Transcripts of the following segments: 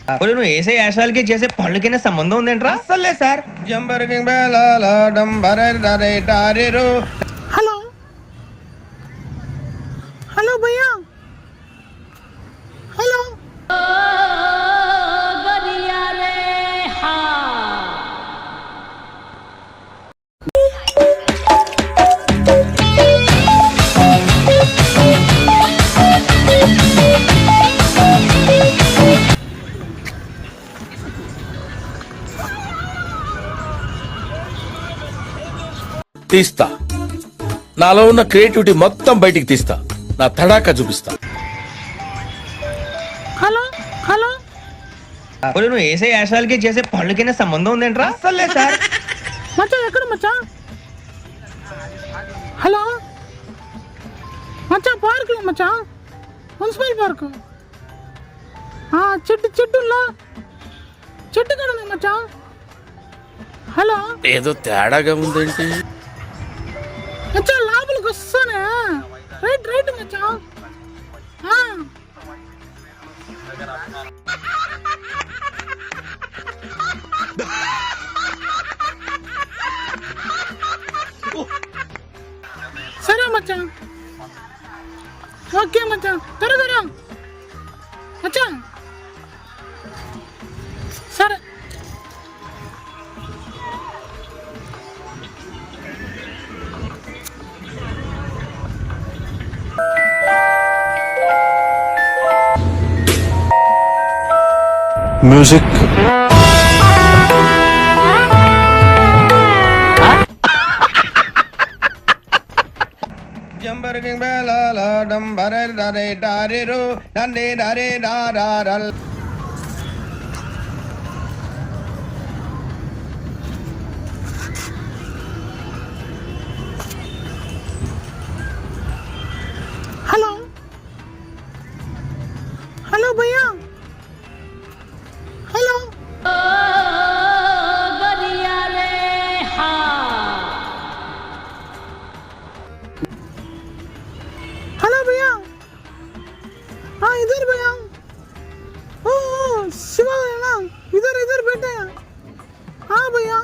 నువ్వు వేసే యాశాలకి చేసే పళ్ళకైనా సంబంధం ఉందేంట్రా? అస్సలే సార్. హలో హలో భయ్యా, హలో తీస్తా. నాలో ఉన్న క్రియేటివిటీ మొత్తం బయటికి తీస్తా. నా తడాకా చూపిస్తా. హలో హలో నువ్వు వేసే యాశాలకి చేసే పళ్ళకైనా సంబంధం ఉందేంట్రా? అస్సలే సార్. మచ్చా ఎక్కడ మచ్చా? హలో మచ్చా, పార్క్ మచ్చా, మున్సిపల్ పార్క్. చెట్టులో చెట్టు కదా మచ్చా. హలో ఏదో తేడాగా ఉందేంటి? మచ్చా లోపలికి వస్తానే. రైట్ రైట్ మచ్చా. సరే మచ్చా, ఓకే మచ్చా, త్వరగా మచ్చా. సరే మ్యూజిక్. హలో హలో భయ్యా, హలో हेलो भैया, हाँ इधर भैया. ओ शिवा है ना, इधर इधर बैठे हैं. हाँ भैया,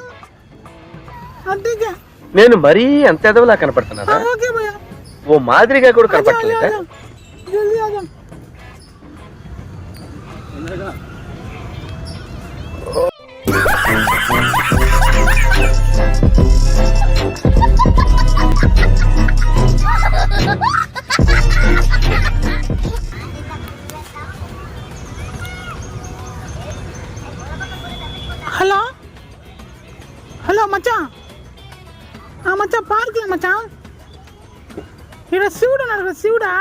हाँ ठीक है. నేను మరీ అంత ఎదవలా కనపడుతున్నానా? हाँ ओके भैया. ఓ మాదిరిగా కూడా आजा, आजा, కనపడలేదా? आजा. जल्दी आजा. హలో హలో మచ్చా, మచ్చా పార్క్ మచ్చా. ఇక్కడ శివుడు ఉన్నాడు కదా, శివుడా?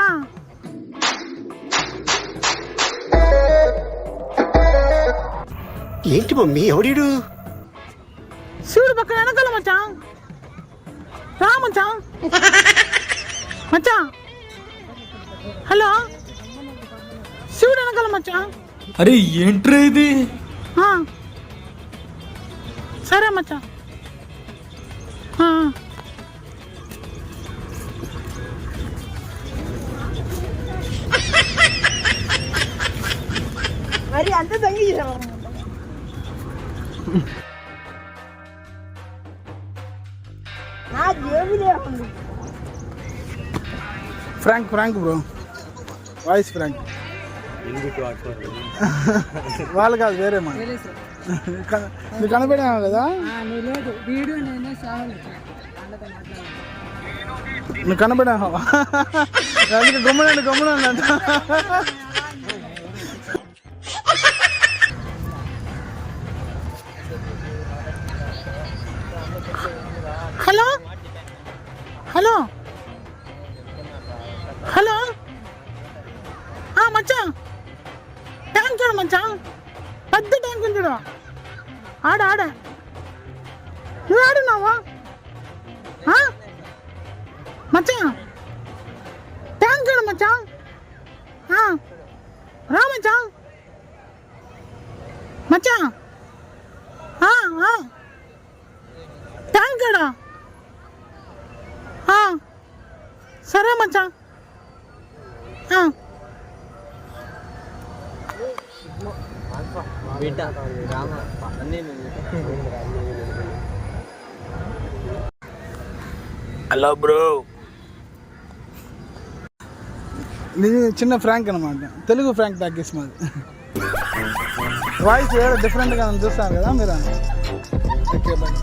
ఏంటి మమ్మీ, ఎవడీడు? శివుడు పక్కన వెనకాల మచ్చా. రా మచ్చా. మచ్చా హలో, శివుడు వెనకాల మచ్చా. అరే ఏంట్రా ఇది? సరే మచ్చా. మరి అంత సంగీ నా జేబులే ఉంది. Prank prank bro, voice prank. వాళ్ళు కాదు, వేరే మా నువ్వు కనపడినావు కదా. నువ్వు కనపడినావు అందుకే గమ్మునండి గమ్మునండి అంట. హలో హలో హలో, మచ్చా ట్యాంక్ చూడు మచ్చా, పెద్ద ట్యాంక్ ఉంది చూడు. ఆడ ఆడ నువ్వు ఆడున్నావా మచ్చా? ట్యాంక్ చూడు మచ్చా. రా మచ్చా. మచ్చా ట్యాంక్ కాడా? సరే మచ్చా. Hello bro. ఇది చిన్న ఫ్రాంక్ అనమాట, తెలుగు ఫ్రాంక్ ప్యాకేజ్ మాది. వాయిస్ వేరే డిఫరెంట్గా చూస్తారు కదా మీరు. Okay bye.